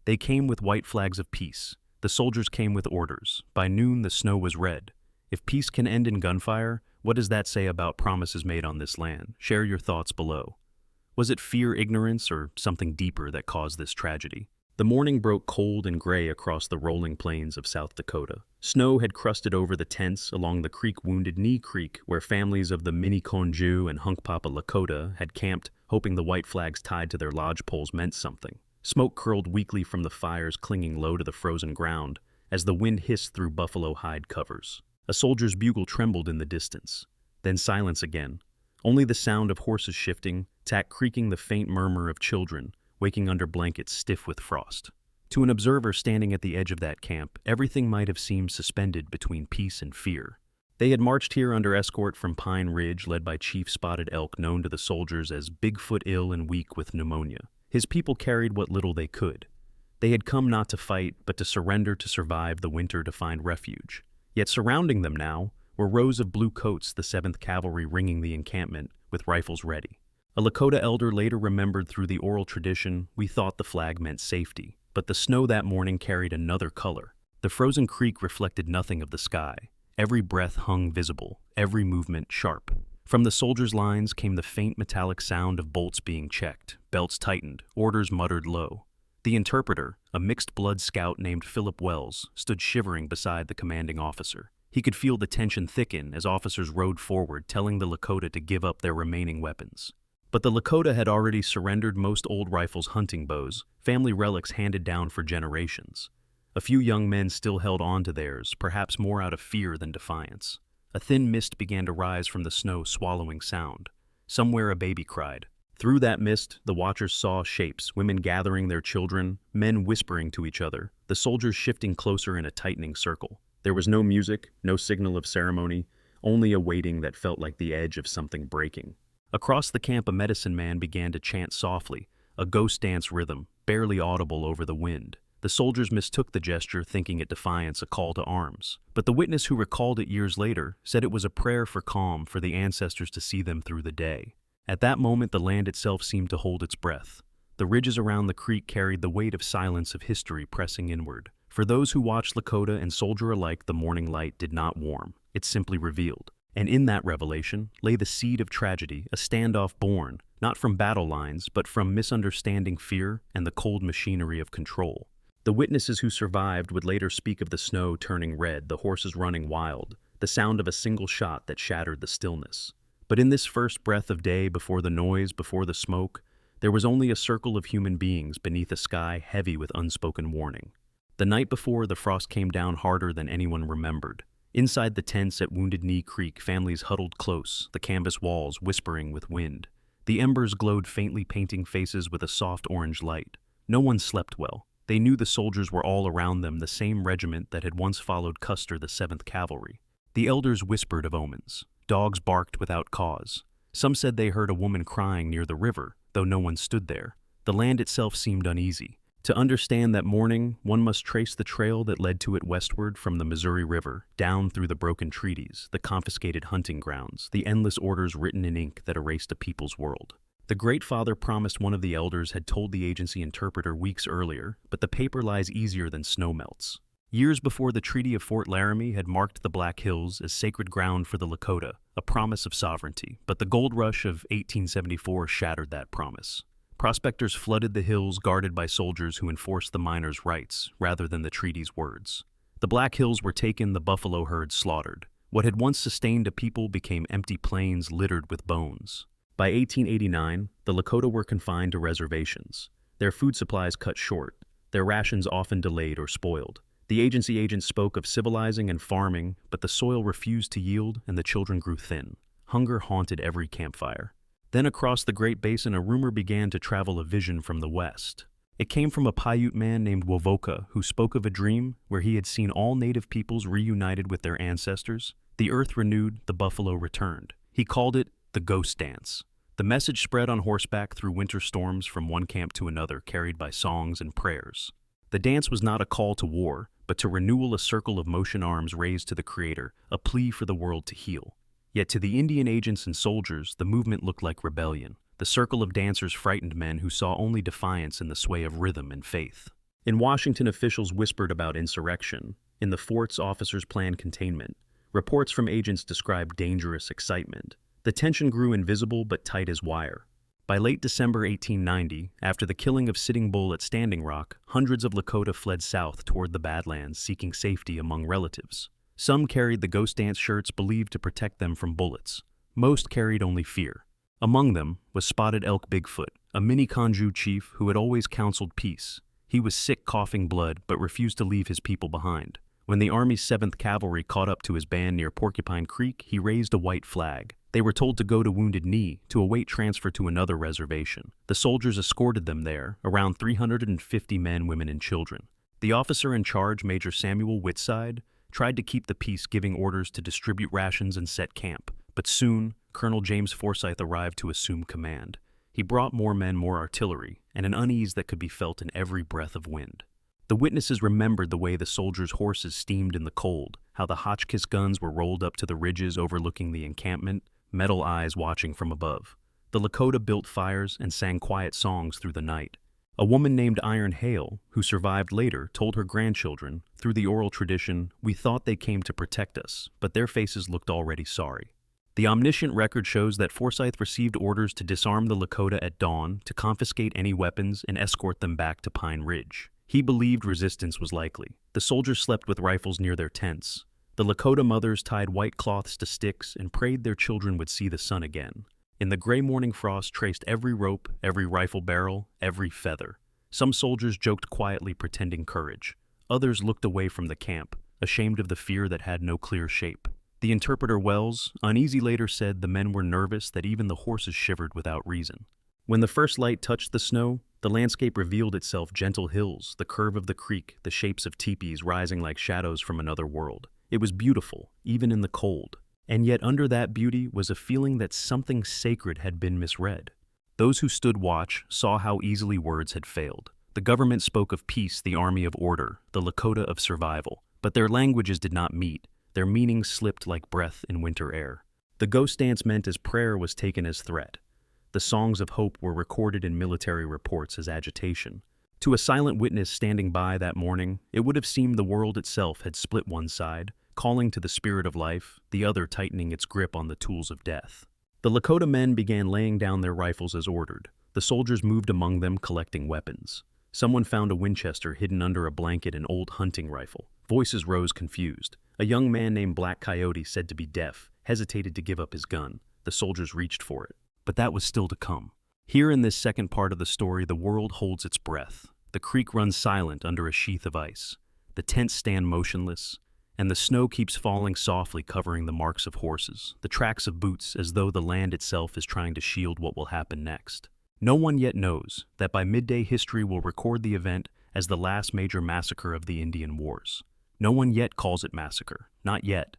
They came with white flags of peace. The soldiers came with orders. By noon, the snow was red. If peace can end in gunfire, what does that say about promises made on this land? Share your thoughts below. Was it fear, ignorance, or something deeper that caused this tragedy? The morning broke cold and gray across the rolling plains of South Dakota. Snow had crusted over the tents along the creek Wounded Knee Creek, where families of the Miniconjou and Hunkpapa Lakota had camped, hoping the white flags tied to their lodge poles meant something. Smoke curled weakly from the fires clinging low to the frozen ground as the wind hissed through buffalo hide covers. A soldier's bugle trembled in the distance. Then silence again. Only the sound of horses shifting, tack creaking, the faint murmur of children waking under blankets stiff with frost. To an observer standing at the edge of that camp, everything might have seemed suspended between peace and fear. They had marched here under escort from Pine Ridge, led by Chief Spotted Elk, known to the soldiers as Bigfoot, ill and weak with pneumonia. His people carried what little they could. They had come not to fight, but to surrender, to survive the winter, to find refuge. Yet surrounding them now were rows of blue coats, the 7th Cavalry ringing the encampment with rifles ready. A Lakota elder later remembered through the oral tradition, "We thought the flag meant safety." But the snow that morning carried another color. The frozen creek reflected nothing of the sky. Every breath hung visible, every movement sharp. From the soldiers' lines came the faint metallic sound of bolts being checked, belts tightened, orders muttered low. The interpreter, a mixed-blood scout named Philip Wells, stood shivering beside the commanding officer. He could feel the tension thicken as officers rode forward, telling the Lakota to give up their remaining weapons. But the Lakota had already surrendered most old rifles, hunting bows, family relics handed down for generations. A few young men still held on to theirs, perhaps more out of fear than defiance. A thin mist began to rise from the snow, swallowing sound. Somewhere a baby cried. Through that mist, the watchers saw shapes, women gathering their children, men whispering to each other, the soldiers shifting closer in a tightening circle. There was no music, no signal of ceremony, only a waiting that felt like the edge of something breaking. Across the camp, a medicine man began to chant softly, a ghost dance rhythm, barely audible over the wind. The soldiers mistook the gesture, thinking it defiance, a call to arms. But the witness who recalled it years later said it was a prayer for calm, for the ancestors to see them through the day. At that moment, the land itself seemed to hold its breath. The ridges around the creek carried the weight of silence, of history pressing inward. For those who watched Lakota and soldier alike, the morning light did not warm. It simply revealed. And in that revelation lay the seed of tragedy, a standoff born, not from battle lines, but from misunderstanding, fear, and the cold machinery of control. The witnesses who survived would later speak of the snow turning red, the horses running wild, the sound of a single shot that shattered the stillness. But in this first breath of day, before the noise, before the smoke, there was only a circle of human beings beneath a sky heavy with unspoken warning. The night before, the frost came down harder than anyone remembered. Inside the tents at Wounded Knee Creek, families huddled close, the canvas walls whispering with wind. The embers glowed faintly, painting faces with a soft orange light. No one slept well. They knew the soldiers were all around them, the same regiment that had once followed Custer, the 7th Cavalry. The elders whispered of omens. Dogs barked without cause. Some said they heard a woman crying near the river, though no one stood there. The land itself seemed uneasy. To understand that morning, one must trace the trail that led to it westward from the Missouri River, down through the broken treaties, the confiscated hunting grounds, the endless orders written in ink that erased a people's world. The Great Father promised, one of the elders had told the agency interpreter weeks earlier, but the paper lies easier than snow melts. Years before, the Treaty of Fort Laramie had marked the Black Hills as sacred ground for the Lakota, a promise of sovereignty, but the gold rush of 1874 shattered that promise. Prospectors flooded the hills, guarded by soldiers who enforced the miners' rights rather than the treaty's words. The Black Hills were taken, the buffalo herds slaughtered. What had once sustained a people became empty plains littered with bones. By 1889, the Lakota were confined to reservations. Their food supplies cut short, their rations often delayed or spoiled. The agency agents spoke of civilizing and farming, but the soil refused to yield and the children grew thin. Hunger haunted every campfire. Then across the Great Basin, a rumor began to travel, a vision from the west. It came from a Paiute man named Wovoka, who spoke of a dream where he had seen all native peoples reunited with their ancestors. The earth renewed, the buffalo returned. He called it the Ghost Dance. The message spread on horseback through winter storms from one camp to another, carried by songs and prayers. The dance was not a call to war, but to renewal, a circle of motion, arms raised to the Creator, a plea for the world to heal. Yet to the Indian agents and soldiers, the movement looked like rebellion. The circle of dancers frightened men who saw only defiance in the sway of rhythm and faith. In Washington, officials whispered about insurrection. In the forts, officers planned containment. Reports from agents described dangerous excitement. The tension grew invisible but tight as wire. By late December 1890, after the killing of Sitting Bull at Standing Rock, hundreds of Lakota fled south toward the Badlands, seeking safety among relatives. Some carried the ghost dance shirts believed to protect them from bullets. Most carried only fear. Among them was Spotted Elk Bigfoot, a Mini-Conjou chief who had always counseled peace. He was sick, coughing blood, but refused to leave his people behind. When the Army's 7th Cavalry caught up to his band near Porcupine Creek, he raised a white flag. They were told to go to Wounded Knee to await transfer to another reservation. The soldiers escorted them there, around 350 men, women, and children. The officer in charge, Major Samuel Whitside, tried to keep the peace, giving orders to distribute rations and set camp. But soon, Colonel James Forsyth arrived to assume command. He brought more men, more artillery, and an unease that could be felt in every breath of wind. The witnesses remembered the way the soldiers' horses steamed in the cold, how the Hotchkiss guns were rolled up to the ridges overlooking the encampment, metal eyes watching from above. The Lakota built fires and sang quiet songs through the night. A woman named Iron Hale, who survived later, told her grandchildren, through the oral tradition, "We thought they came to protect us, but their faces looked already sorry." The omniscient record shows that Forsyth received orders to disarm the Lakota at dawn, to confiscate any weapons, and escort them back to Pine Ridge. He believed resistance was likely. The soldiers slept with rifles near their tents. The Lakota mothers tied white cloths to sticks and prayed their children would see the sun again. In the gray morning frost traced every rope, every rifle barrel, every feather. Some soldiers joked quietly, pretending courage. Others looked away from the camp, ashamed of the fear that had no clear shape. The interpreter Wells, uneasy, later said the men were nervous, that even the horses shivered without reason. When the first light touched the snow, the landscape revealed itself: gentle hills, the curve of the creek, the shapes of teepees rising like shadows from another world. It was beautiful, even in the cold. And yet under that beauty was a feeling that something sacred had been misread. Those who stood watch saw how easily words had failed. The government spoke of peace, the army of order, the Lakota of survival. But their languages did not meet. Their meanings slipped like breath in winter air. The ghost dance meant as prayer was taken as threat. The songs of hope were recorded in military reports as agitation. To a silent witness standing by that morning, it would have seemed the world itself had split, one side, calling to the spirit of life, the other tightening its grip on the tools of death. The Lakota men began laying down their rifles as ordered. The soldiers moved among them, collecting weapons. Someone found a Winchester hidden under a blanket, an old hunting rifle. Voices rose confused. A young man named Black Coyote, said to be deaf, hesitated to give up his gun. The soldiers reached for it. But that was still to come. Here in this second part of the story, the world holds its breath. The creek runs silent under a sheath of ice. The tents stand motionless, and the snow keeps falling softly, covering the marks of horses, the tracks of boots, as though the land itself is trying to shield what will happen next. No one yet knows that by midday history will record the event as the last major massacre of the Indian Wars. No one yet calls it massacre. Not yet.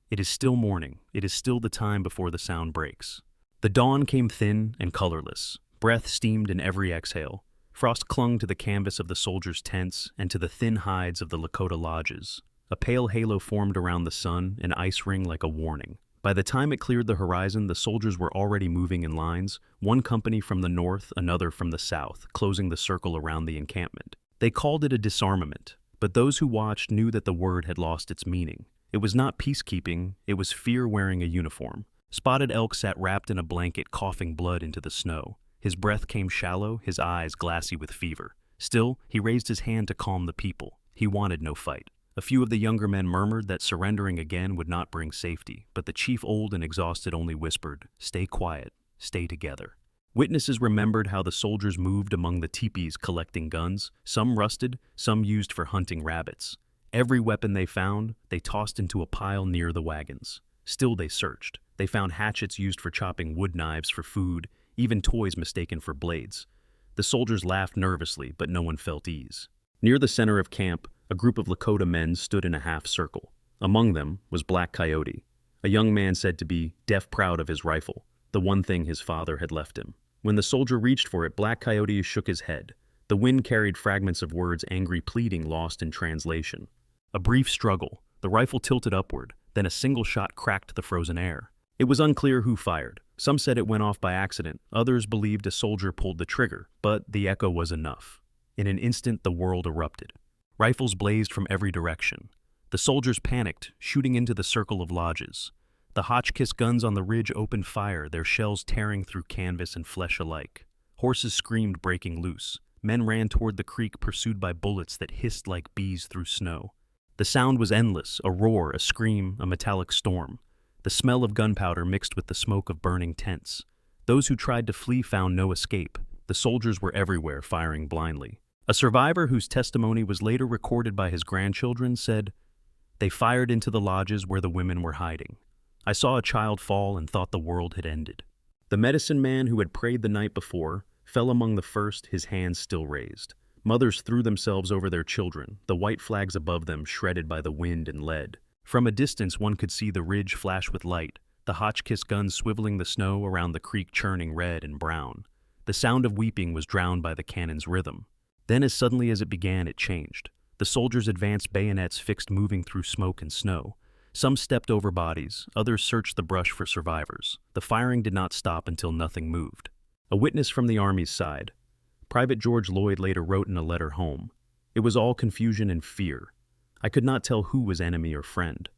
It is still morning. It is still the time before the sound breaks. The dawn came thin and colorless. Breath steamed in every exhale. Frost clung to the canvas of the soldiers' tents and to the thin hides of the Lakota lodges. A pale halo formed around the sun, an ice ring like a warning. By the time it cleared the horizon, the soldiers were already moving in lines, one company from the north, another from the south, closing the circle around the encampment. They called it a disarmament, but those who watched knew that the word had lost its meaning. It was not peacekeeping, it was fear wearing a uniform. Spotted Elk sat wrapped in a blanket, coughing blood into the snow. His breath came shallow, his eyes glassy with fever. Still, he raised his hand to calm the people. He wanted no fight. A few of the younger men murmured that surrendering again would not bring safety, but the chief, old and exhausted, only whispered, "Stay quiet, stay together." Witnesses remembered how the soldiers moved among the teepees collecting guns, some rusted, some used for hunting rabbits. Every weapon they found, they tossed into a pile near the wagons. Still they searched. They found hatchets used for chopping wood, knives for food, even toys mistaken for blades. The soldiers laughed nervously, but no one felt ease. Near the center of camp, a group of Lakota men stood in a half circle. Among them was Black Coyote, a young man said to be deaf proud of his rifle, the one thing his father had left him. When the soldier reached for it, Black Coyote shook his head. The wind carried fragments of words, angry pleading lost in translation. A brief struggle. The rifle tilted upward, then a single shot cracked the frozen air. It was unclear who fired. Some said it went off by accident, others believed a soldier pulled the trigger, but the echo was enough. In an instant, the world erupted. Rifles blazed from every direction. The soldiers panicked, shooting into the circle of lodges. The Hotchkiss guns on the ridge opened fire, their shells tearing through canvas and flesh alike. Horses screamed, breaking loose. Men ran toward the creek, pursued by bullets that hissed like bees through snow. The sound was endless, a roar, a scream, a metallic storm. The smell of gunpowder mixed with the smoke of burning tents. Those who tried to flee found no escape. The soldiers were everywhere, firing blindly. A survivor whose testimony was later recorded by his grandchildren said, "They fired into the lodges where the women were hiding. I saw a child fall and thought the world had ended." The medicine man who had prayed the night before fell among the first, his hands still raised. Mothers threw themselves over their children, the white flags above them shredded by the wind and lead. From a distance one could see the ridge flash with light, the Hotchkiss guns swiveling the snow around the creek churning red and brown. The sound of weeping was drowned by the cannon's rhythm. Then as suddenly as it began, it changed. The soldiers advanced, bayonets fixed, moving through smoke and snow. Some stepped over bodies, others searched the brush for survivors. The firing did not stop until nothing moved. A witness from the Army's side. Private George Lloyd later wrote in a letter home, "It was all confusion and fear. I could not tell who was enemy or friend.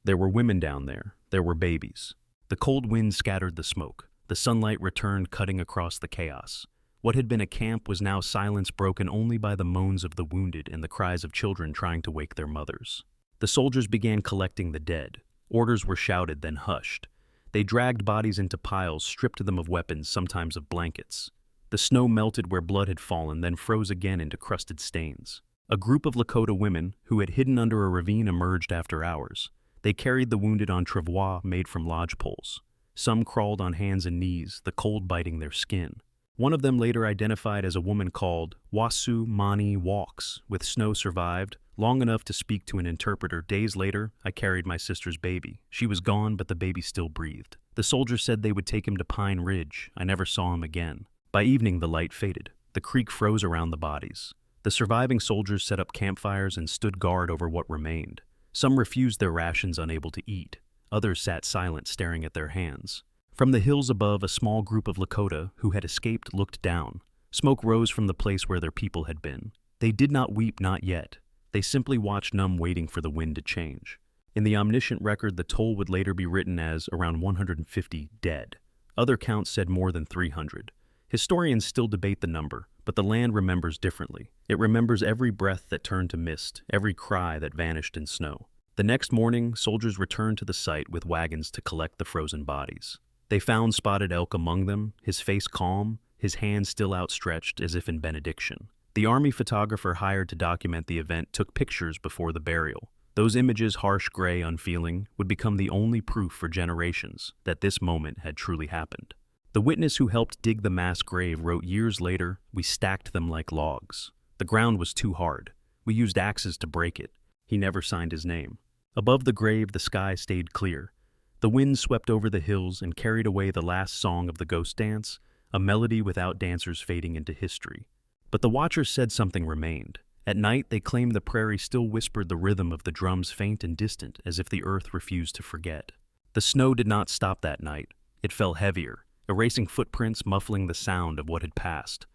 There were women down there. There were babies." The cold wind scattered the smoke. The sunlight returned, cutting across the chaos. What had been a camp was now silence, broken only by the moans of the wounded and the cries of children trying to wake their mothers. The soldiers began collecting the dead. Orders were shouted, then hushed. They dragged bodies into piles, stripped them of weapons, sometimes of blankets. The snow melted where blood had fallen, then froze again into crusted stains. A group of Lakota women, who had hidden under a ravine, emerged after hours. They carried the wounded on travois made from lodge poles. Some crawled on hands and knees, the cold biting their skin. One of them, later identified as a woman called Wasu Mani Walks, with snow, survived long enough to speak to an interpreter. "Days later, I carried my sister's baby. She was gone, but the baby still breathed. The soldiers said they would take him to Pine Ridge. I never saw him again." By evening, the light faded. The creek froze around the bodies. The surviving soldiers set up campfires and stood guard over what remained. Some refused their rations, unable to eat. Others sat silent, staring at their hands. From the hills above, a small group of Lakota who had escaped looked down. Smoke rose from the place where their people had been. They did not weep, not yet. They simply watched, numb, waiting for the wind to change. In the omniscient record, the toll would later be written as around 150 dead. Other counts said more than 300. Historians still debate the number, but the land remembers differently. It remembers every breath that turned to mist, every cry that vanished in snow. The next morning, soldiers returned to the site with wagons to collect the frozen bodies. They found Spotted Elk among them, his face calm, his hands still outstretched as if in benediction. The Army photographer hired to document the event took pictures before the burial. Those images, harsh, gray, unfeeling, would become the only proof for generations that this moment had truly happened. The witness who helped dig the mass grave wrote years later, "We stacked them like logs. The ground was too hard. We used axes to break it." He never signed his name. Above the grave, the sky stayed clear. The wind swept over the hills and carried away the last song of the ghost dance, a melody without dancers, fading into history. But the watchers said something remained. At night, they claimed the prairie still whispered the rhythm of the drums, faint and distant, as if the earth refused to forget. The snow did not stop that night. It fell heavier, erasing footprints, muffling the sound of what had passed.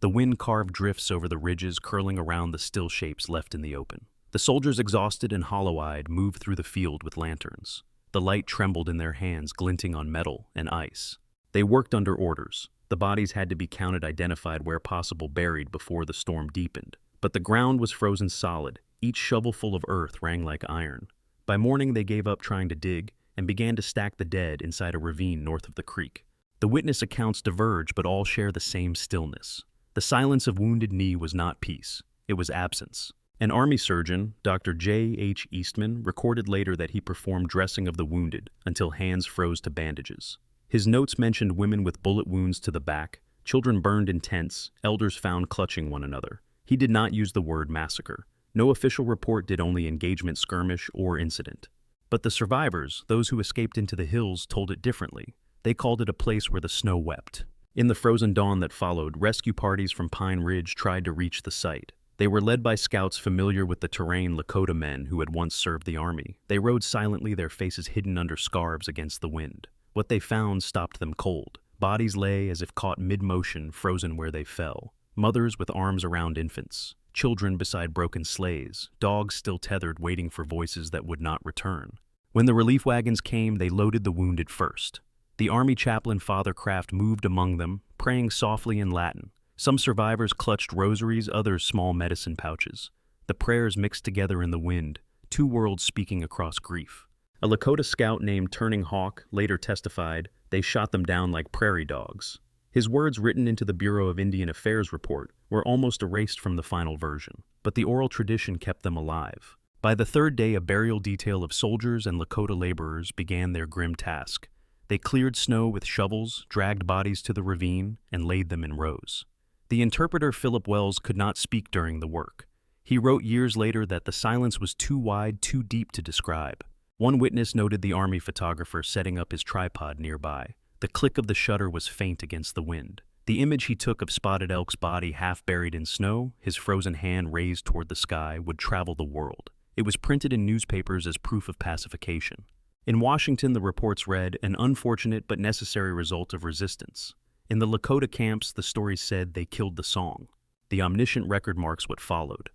The wind carved drifts over the ridges, curling around the still shapes left in the open. The soldiers, exhausted and hollow-eyed, moved through the field with lanterns. The light trembled in their hands, glinting on metal and ice. They worked under orders. The bodies had to be counted, identified, where possible buried before the storm deepened. But the ground was frozen solid. Each shovelful of earth rang like iron. By morning, they gave up trying to dig and began to stack the dead inside a ravine north of the creek. The witness accounts diverge, but all share the same stillness. The silence of Wounded Knee was not peace. It was absence. An Army surgeon, Dr. J. H. Eastman, recorded later that he performed dressing of the wounded until hands froze to bandages. His notes mentioned women with bullet wounds to the back, children burned in tents, elders found clutching one another. He did not use the word massacre. No official report did, only engagement, skirmish, or incident. But the survivors, those who escaped into the hills, told it differently. They called it a place where the snow wept. In the frozen dawn that followed, rescue parties from Pine Ridge tried to reach the site. They were led by scouts familiar with the terrain, Lakota men who had once served the Army. They rode silently, their faces hidden under scarves against the wind. What they found stopped them cold. Bodies lay as if caught mid-motion, frozen where they fell. mothers with arms around infants, children beside broken sleighs, dogs still tethered waiting for voices that would not return. When the relief wagons came, they loaded the wounded first. The army chaplain Father Kraft moved among them, praying softly in Latin. Some survivors clutched rosaries, others small medicine pouches. The prayers mixed together in the wind, two worlds speaking across grief. A Lakota scout named Turning Hawk later testified, "They shot them down like prairie dogs." His words, written into the Bureau of Indian Affairs report, were almost erased from the final version, but the oral tradition kept them alive. By the third day, a burial detail of soldiers and Lakota laborers began their grim task. They cleared snow with shovels, dragged bodies to the ravine, and laid them in rows. The interpreter Philip Wells could not speak during the work. He wrote years later that the silence was too wide, too deep to describe. One witness noted the army photographer setting up his tripod nearby. The click of the shutter was faint against the wind. The image he took of Spotted Elk's body half buried in snow, his frozen hand raised toward the sky, would travel the world. It was printed in newspapers as proof of pacification. In Washington, the reports read, "An unfortunate but necessary result of resistance." In the Lakota camps, the stories said they killed the song. The omniscient record marks what followed.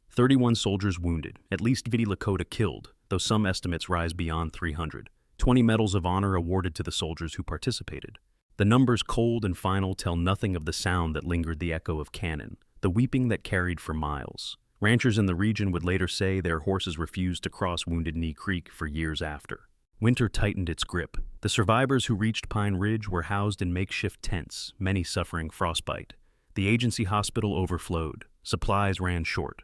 31 soldiers wounded, at least 50 Lakota killed, though some estimates rise beyond 300. 20 medals of honor awarded to the soldiers who participated. The numbers, cold and final, tell nothing of the sound that lingered, the echo of cannon, the weeping that carried for miles. Ranchers in the region would later say their horses refused to cross Wounded Knee Creek for years after. Winter tightened its grip. The survivors who reached Pine Ridge were housed in makeshift tents, many suffering frostbite. The agency hospital overflowed. Supplies ran short.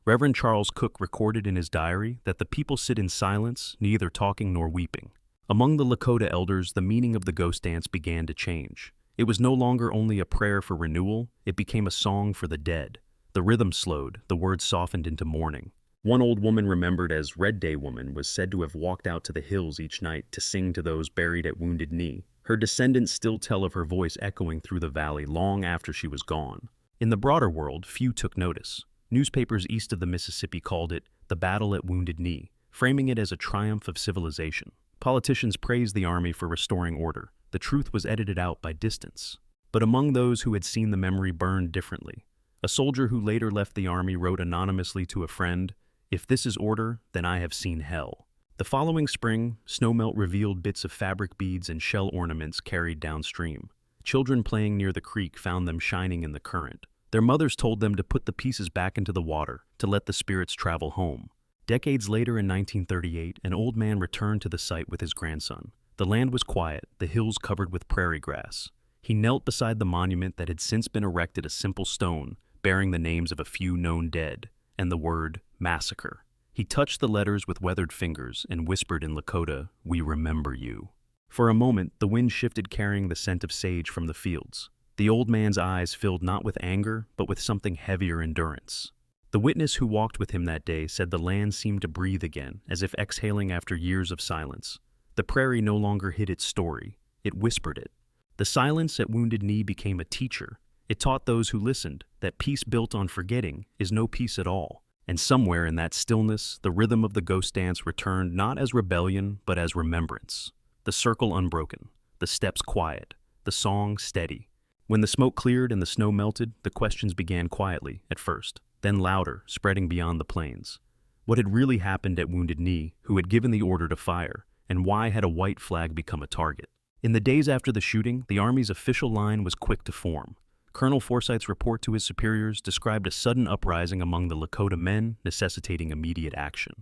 Reverend Charles Cook recorded in his diary that the people sit in silence, neither talking nor weeping. Among the Lakota elders, the meaning of the ghost dance began to change. It was no longer only a prayer for renewal, it became a song for the dead. The rhythm slowed, the words softened into mourning. One old woman, remembered as Red Day Woman, was said to have walked out to the hills each night to sing to those buried at Wounded Knee. Her descendants still tell of her voice echoing through the valley long after she was gone. In the broader world, few took notice. Newspapers east of the Mississippi called it the Battle at Wounded Knee, framing it as a triumph of civilization. Politicians praised the army for restoring order. The truth was edited out by distance. But among those who had seen the memory burned differently. A soldier who later left the army wrote anonymously to a friend, "If this is order, then I have seen hell." The following spring, snowmelt revealed bits of fabric beads and shell ornaments carried downstream. Children playing near the creek found them shining in the current. Their mothers told them to put the pieces back into the water, to let the spirits travel home. Decades later, in 1938, an old man returned to the site with his grandson. The land was quiet, the hills covered with prairie grass. He knelt beside the monument that had since been erected, a simple stone, bearing the names of a few known dead, and the word massacre. He touched the letters with weathered fingers and whispered in Lakota, "We remember you." For a moment, the wind shifted, carrying the scent of sage from the fields. The old man's eyes filled not with anger, but with something heavier, endurance. The witness who walked with him that day said the land seemed to breathe again, as if exhaling after years of silence. The prairie no longer hid its story, it whispered it. The silence at Wounded Knee became a teacher. It taught those who listened that peace built on forgetting is no peace at all. And somewhere in that stillness, the rhythm of the ghost dance returned, not as rebellion, but as remembrance. The circle unbroken, the steps quiet, the song steady. When the smoke cleared and the snow melted, the questions began quietly at first, then louder, spreading beyond the plains. What had really happened at Wounded Knee? Who had given the order to fire? And why had a white flag become a target? In the days after the shooting, the Army's official line was quick to form. Colonel Forsyth's report to his superiors described a sudden uprising among the Lakota men, necessitating immediate action.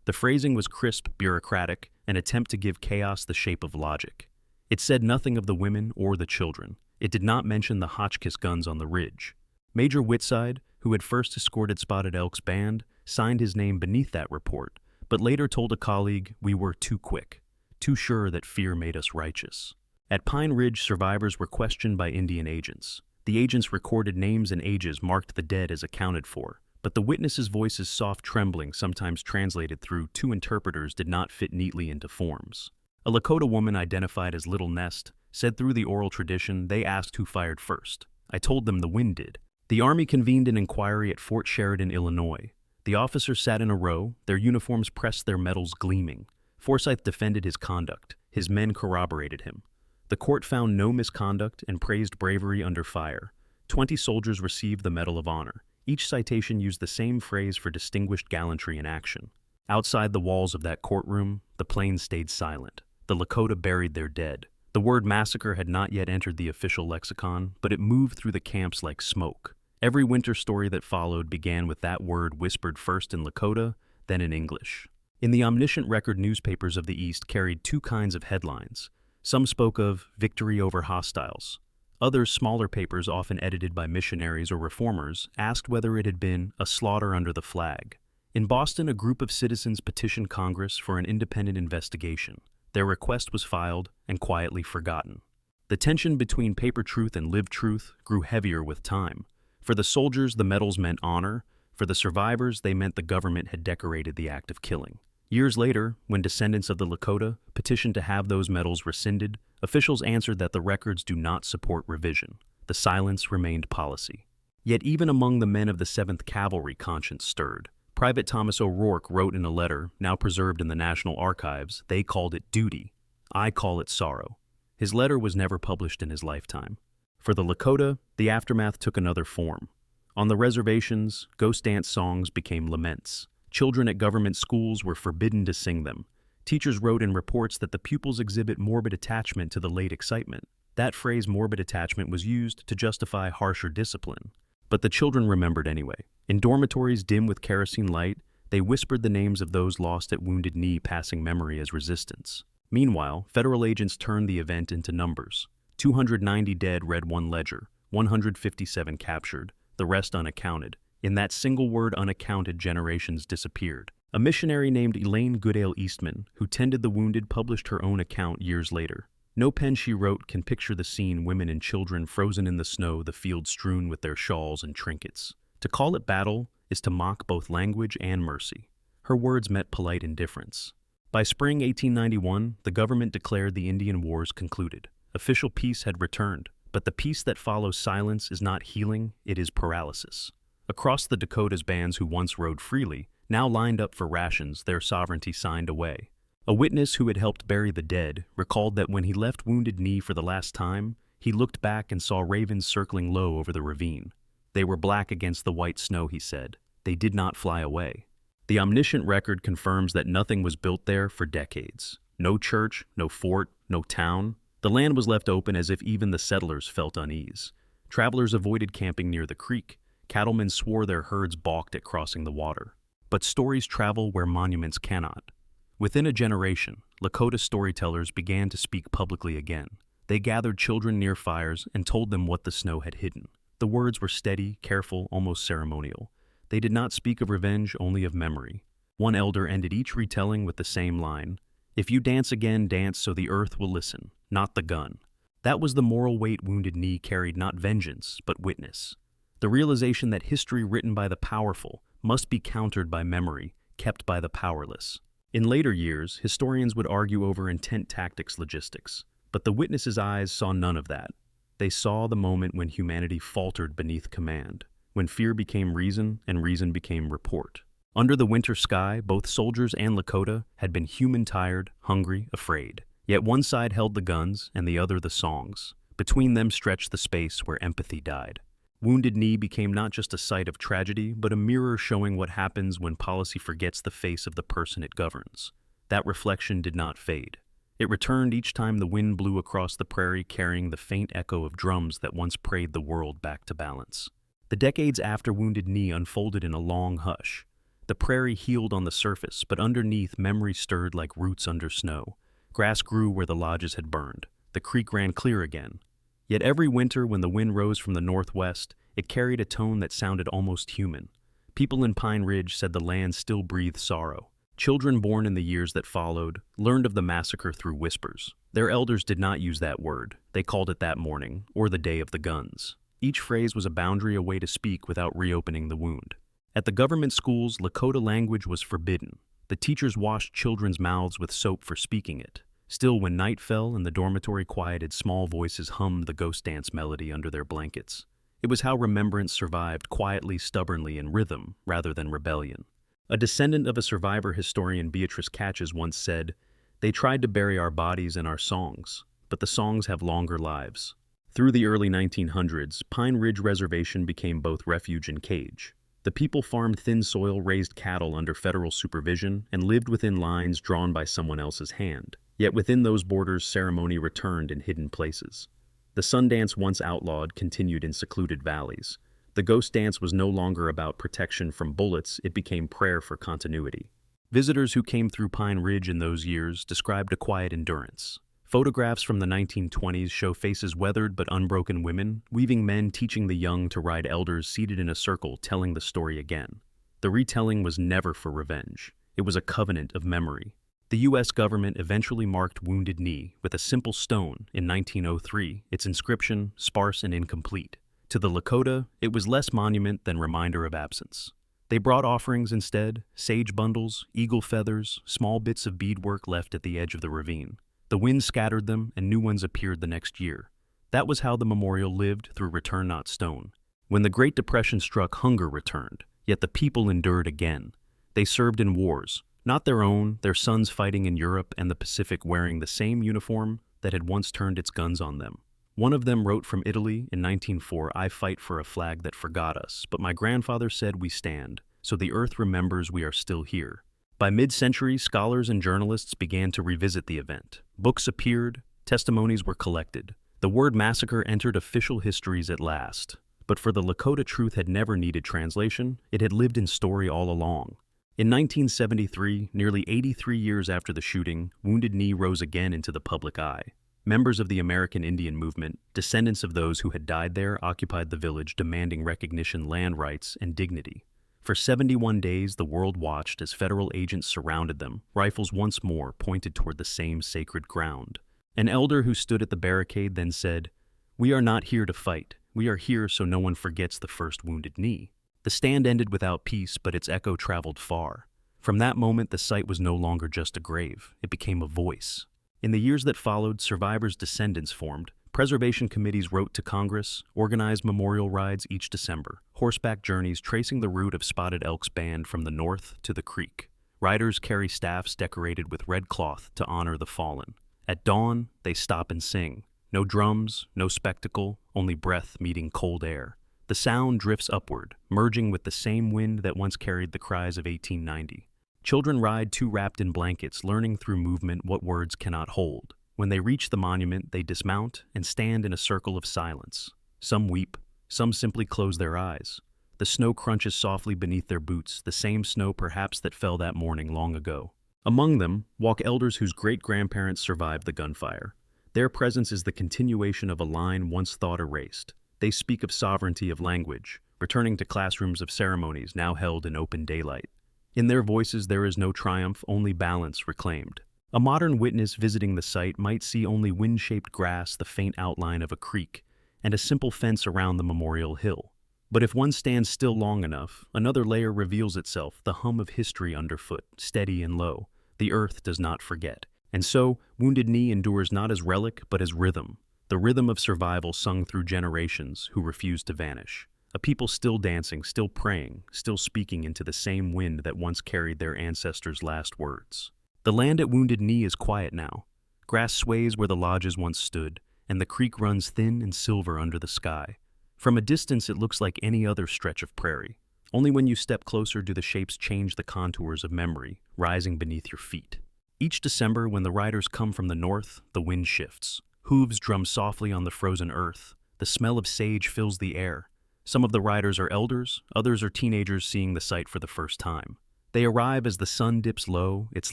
The phrasing was crisp, bureaucratic, an attempt to give chaos the shape of logic. It said nothing of the women or the children. It did not mention the Hotchkiss guns on the ridge. Major Whitside, who had first escorted Spotted Elk's band, signed his name beneath that report, but later told a colleague, "We were too quick, too sure that fear made us righteous." At Pine Ridge, survivors were questioned by Indian agents. The agents recorded names and ages, marked the dead as accounted for, but the witnesses' voices' soft trembling, sometimes translated through two interpreters, did not fit neatly into forms. A Lakota woman identified as Little Nest said through the oral tradition, "They asked who fired first. I told them the wind did." The Army convened an inquiry at Fort Sheridan, Illinois. The officers sat in a row, their uniforms pressed, their medals gleaming. Forsyth defended his conduct. His men corroborated him. The court found no misconduct and praised bravery under fire. 20 soldiers received the Medal of Honor. Each citation used the same phrase for distinguished gallantry in action. Outside the walls of that courtroom, the plain stayed silent. The Lakota buried their dead. The word massacre had not yet entered the official lexicon, but it moved through the camps like smoke. Every winter story that followed began with that word whispered first in Lakota, then in English. In the omniscient record, newspapers of the East carried two kinds of headlines. Some spoke of victory over hostiles. Others, smaller papers often edited by missionaries or reformers, asked whether it had been a slaughter under the flag. In Boston, a group of citizens petitioned Congress for an independent investigation. Their request was filed and quietly forgotten. The tension between paper truth and lived truth grew heavier with time. For the soldiers, the medals meant honor. For the survivors, they meant the government had decorated the act of killing. Years later, when descendants of the Lakota petitioned to have those medals rescinded, officials answered that the records do not support revision. The silence remained policy. Yet even among the men of the 7th Cavalry, conscience stirred. Private Thomas O'Rourke wrote in a letter, now preserved in the National Archives, they called it duty. I call it sorrow. His letter was never published in his lifetime. For the Lakota, the aftermath took another form. On the reservations, ghost dance songs became laments. Children at government schools were forbidden to sing them. Teachers wrote in reports that the pupils exhibit morbid attachment to the late excitement. That phrase, morbid attachment, was used to justify harsher discipline. But the children remembered anyway. In dormitories dim with kerosene light, they whispered the names of those lost at Wounded Knee, passing memory as resistance. Meanwhile, federal agents turned the event into numbers. 290 dead, read one ledger, 157 captured, the rest unaccounted. In that single word, unaccounted, generations disappeared. A missionary named Elaine Goodale Eastman, who tended the wounded, published her own account years later. No pen she wrote can picture the scene: women and children frozen in the snow, the field strewn with their shawls and trinkets. To call it battle is to mock both language and mercy. Her words met polite indifference. By spring 1891, the government declared the Indian Wars concluded. Official peace had returned, but the peace that follows silence is not healing, it is paralysis. Across the Dakotas, bands who once rode freely now lined up for rations, their sovereignty signed away. A witness who had helped bury the dead recalled that when he left Wounded Knee for the last time, he looked back and saw ravens circling low over the ravine. They were black against the white snow, he said. They did not fly away. The omniscient record confirms that nothing was built there for decades. No church, no fort, no town. The land was left open as if even the settlers felt unease. Travelers avoided camping near the creek. Cattlemen swore their herds balked at crossing the water. But stories travel where monuments cannot. Within a generation, Lakota storytellers began to speak publicly again. They gathered children near fires and told them what the snow had hidden. The words were steady, careful, almost ceremonial. They did not speak of revenge, only of memory. One elder ended each retelling with the same line: "If you dance again, dance so the earth will listen, not the gun." That was the moral weight Wounded Knee carried, not vengeance, but witness. The realization that history written by the powerful must be countered by memory, kept by the powerless. In later years, historians would argue over intent, tactics, logistics. But the witnesses' eyes saw none of that. They saw the moment when humanity faltered beneath command, when fear became reason and reason became report. Under the winter sky, both soldiers and Lakota had been human-tired, hungry, afraid. Yet one side held the guns and the other the songs. Between them stretched the space where empathy died. Wounded Knee became not just a site of tragedy, but a mirror showing what happens when policy forgets the face of the person it governs. That reflection did not fade. It returned each time the wind blew across the prairie, carrying the faint echo of drums that once prayed the world back to balance. The decades after Wounded Knee unfolded in a long hush. The prairie healed on the surface, but underneath, memory stirred like roots under snow. Grass grew where the lodges had burned. The creek ran clear again. Yet every winter, when the wind rose from the northwest, it carried a tone that sounded almost human. People in Pine Ridge said the land still breathed sorrow. Children born in the years that followed learned of the massacre through whispers. Their elders did not use that word. They called it that morning, or the day of the guns. Each phrase was a boundary, a way to speak without reopening the wound. At the government schools, Lakota language was forbidden. The teachers washed children's mouths with soap for speaking it. Still, when night fell and the dormitory quieted, small voices hummed the ghost dance melody under their blankets. It was how remembrance survived, quietly, stubbornly, in rhythm rather than rebellion. A descendant of a survivor historian, Beatrice Catches, once said, "They tried to bury our bodies in our songs, but the songs have longer lives." Through the early 1900s, Pine Ridge Reservation became both refuge and cage. The people farmed thin soil, raised cattle under federal supervision, and lived within lines drawn by someone else's hand. Yet within those borders, ceremony returned in hidden places. The sun dance, once outlawed, continued in secluded valleys. The ghost dance was no longer about protection from bullets, it became prayer for continuity. Visitors who came through Pine Ridge in those years described a quiet endurance. Photographs from the 1920s show faces weathered but unbroken women, weaving men teaching the young to ride elders seated in a circle telling the story again. The retelling was never for revenge. It was a covenant of memory. The U.S. government eventually marked Wounded Knee with a simple stone in 1903, its inscription sparse and incomplete. To the Lakota, it was less monument than reminder of absence. They brought offerings instead, sage bundles, eagle feathers, small bits of beadwork left at the edge of the ravine. The wind scattered them, and new ones appeared the next year. That was how the memorial lived through return not stone. When the Great Depression struck, hunger returned, yet the people endured again. They served in wars, not their own, their sons fighting in Europe and the Pacific wearing the same uniform that had once turned its guns on them. One of them wrote from Italy in 1904, "I fight for a flag that forgot us, but my grandfather said we stand, so the earth remembers we are still here." By mid-century, scholars and journalists began to revisit the event. Books appeared, testimonies were collected. The word massacre entered official histories at last. But for the Lakota, truth had never needed translation, it had lived in story all along. In 1973, nearly 83 years after the shooting, Wounded Knee rose again into the public eye. Members of the American Indian movement, descendants of those who had died there, occupied the village demanding recognition, land rights, and dignity. For 71 days, the world watched as federal agents surrounded them, rifles once more pointed toward the same sacred ground. An elder who stood at the barricade then said, "We are not here to fight. We are here so no one forgets the first Wounded Knee." The stand ended without peace, but its echo traveled far. From that moment, the site was no longer just a grave. It became a voice. In the years that followed, survivors' descendants formed. Preservation committees wrote to Congress, organized memorial rides each December, horseback journeys tracing the route of Spotted Elk's band from the north to the creek. Riders carry staffs decorated with red cloth to honor the fallen. At dawn, they stop and sing. No drums, no spectacle, only breath meeting cold air. The sound drifts upward, merging with the same wind that once carried the cries of 1890. Children ride too wrapped in blankets, learning through movement what words cannot hold. When they reach the monument, they dismount and stand in a circle of silence. Some weep, some simply close their eyes. The snow crunches softly beneath their boots, the same snow perhaps that fell that morning long ago. Among them walk elders whose great-grandparents survived the gunfire. Their presence is the continuation of a line once thought erased. They speak of sovereignty of language, returning to classrooms of ceremonies now held in open daylight. In their voices there is no triumph, only balance reclaimed. A modern witness visiting the site might see only wind-shaped grass, the faint outline of a creek, and a simple fence around the memorial hill. But if one stands still long enough, another layer reveals itself, the hum of history underfoot, steady and low. The earth does not forget. And so, Wounded Knee endures not as relic, but as rhythm. The rhythm of survival sung through generations who refused to vanish. A people still dancing, still praying, still speaking into the same wind that once carried their ancestors' last words. The land at Wounded Knee is quiet now. Grass sways where the lodges once stood, and the creek runs thin and silver under the sky. From a distance it looks like any other stretch of prairie. Only when you step closer do the shapes change the contours of memory, rising beneath your feet. Each December, when the riders come from the north, the wind shifts. Hooves drum softly on the frozen earth. The smell of sage fills the air. Some of the riders are elders, others are teenagers seeing the site for the first time. They arrive as the sun dips low, its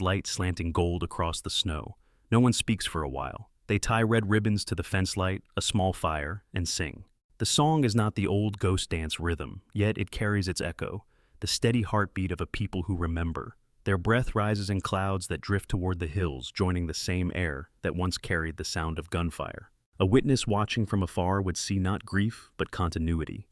light slanting gold across the snow. No one speaks for a while. They tie red ribbons to the fence light, a small fire, and sing. The song is not the old ghost dance rhythm, yet it carries its echo, the steady heartbeat of a people who remember. Their breath rises in clouds that drift toward the hills, joining the same air that once carried the sound of gunfire. A witness watching from afar would see not grief, but continuity.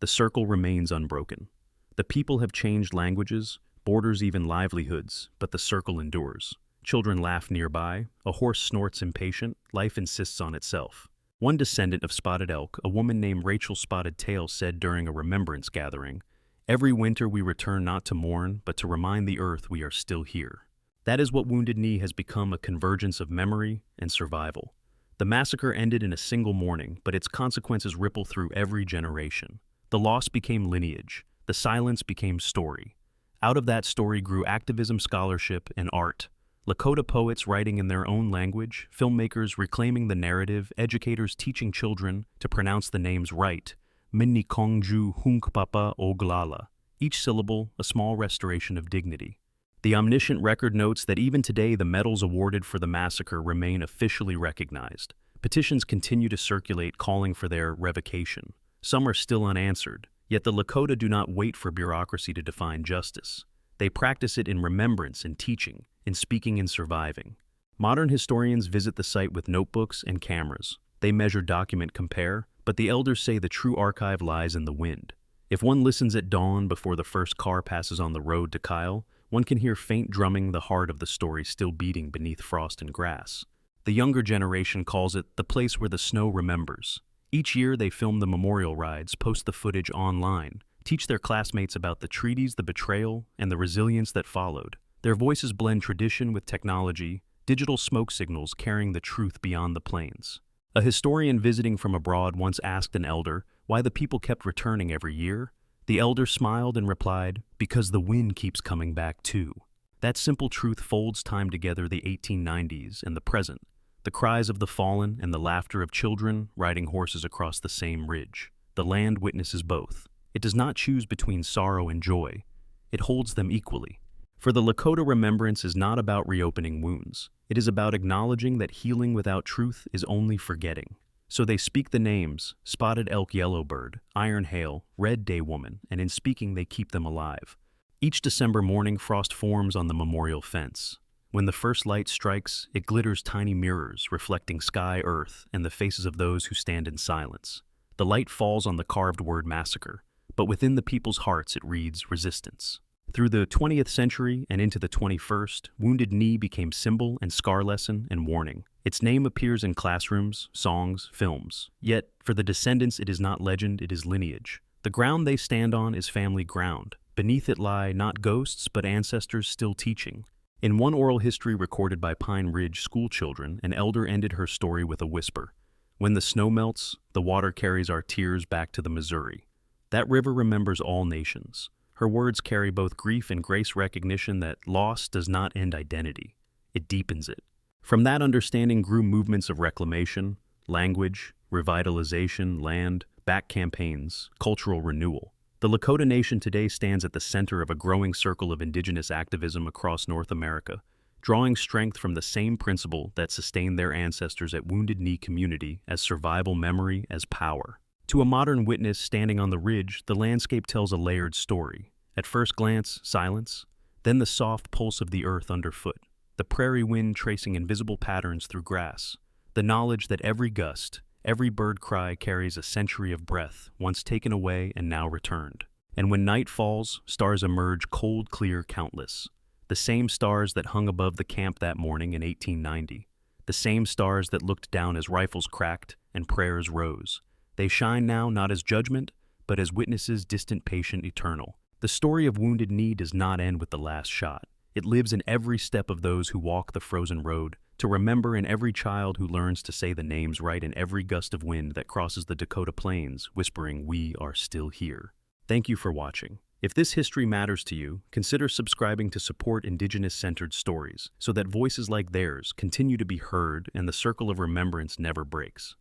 The circle remains unbroken. The people have changed languages, borders, even livelihoods, but the circle endures. Children laugh nearby, a horse snorts impatient, life insists on itself. One descendant of Spotted Elk, a woman named Rachel Spotted Tail, said during a remembrance gathering, "Every winter we return not to mourn, but to remind the earth we are still here." That is what Wounded Knee has become, a convergence of memory and survival. The massacre ended in a single morning, but its consequences ripple through every generation. The loss became lineage. The silence became story. Out of that story grew activism, scholarship, and art. Lakota poets writing in their own language, filmmakers reclaiming the narrative, educators teaching children to pronounce the names right. Minni Kongju Hunkpapa Oglala. Each syllable, a small restoration of dignity. The omniscient record notes that even today the medals awarded for the massacre remain officially recognized. Petitions continue to circulate calling for their revocation. Some are still unanswered, yet the Lakota do not wait for bureaucracy to define justice. They practice it in remembrance, in teaching, in speaking and surviving. Modern historians visit the site with notebooks and cameras. They measure, document, compare, but the elders say the true archive lies in the wind. If one listens at dawn before the first car passes on the road to Kyle, one can hear faint drumming, the heart of the story still beating beneath frost and grass. The younger generation calls it the place where the snow remembers. Each year they film the memorial rides, post the footage online, teach their classmates about the treaties, the betrayal, and the resilience that followed. Their voices blend tradition with technology, digital smoke signals carrying the truth beyond the plains. A historian visiting from abroad once asked an elder why the people kept returning every year. The elder smiled and replied, "Because the wind keeps coming back too." That simple truth folds time together, the 1890s and the present, the cries of the fallen and the laughter of children riding horses across the same ridge. The land witnesses both. It does not choose between sorrow and joy. It holds them equally. For the Lakota, remembrance is not about reopening wounds. It is about acknowledging that healing without truth is only forgetting. So they speak the names: Spotted Elk, Yellowbird, Iron Hail, Red Day Woman, and in speaking they keep them alive. Each December morning, frost forms on the memorial fence. When the first light strikes, it glitters tiny mirrors, reflecting sky, earth, and the faces of those who stand in silence. The light falls on the carved word massacre, but within the people's hearts it reads resistance. Through the 20th century and into the 21st, Wounded Knee became symbol and scar lesson and warning. Its name appears in classrooms, songs, films. Yet, for the descendants, it is not legend, it is lineage. The ground they stand on is family ground. Beneath it lie not ghosts, but ancestors still teaching. In one oral history recorded by Pine Ridge school children, an elder ended her story with a whisper. When the snow melts, the water carries our tears back to the Missouri. That river remembers all nations. Her words carry both grief and grace, recognition that loss does not end identity. It deepens it. From that understanding grew movements of reclamation, language, revitalization, land, back campaigns, cultural renewal. The Lakota Nation today stands at the center of a growing circle of indigenous activism across North America, drawing strength from the same principle that sustained their ancestors at Wounded Knee community as survival, memory, as power. To a modern witness standing on the ridge, the landscape tells a layered story. At first glance, silence, then the soft pulse of the earth underfoot, the prairie wind tracing invisible patterns through grass, the knowledge that every gust, every bird cry carries a century of breath, once taken away and now returned. And when night falls, stars emerge, cold, clear, countless. The same stars that hung above the camp that morning in 1890. The same stars that looked down as rifles cracked and prayers rose. They shine now not as judgment, but as witnesses, distant, patient, eternal. The story of Wounded Knee does not end with the last shot. It lives in every step of those who walk the frozen road, to remember in every child who learns to say the names right, in every gust of wind that crosses the Dakota Plains, whispering, "We are still here." Thank you for watching. If this history matters to you, consider subscribing to support Indigenous-centered stories so that voices like theirs continue to be heard and the circle of remembrance never breaks.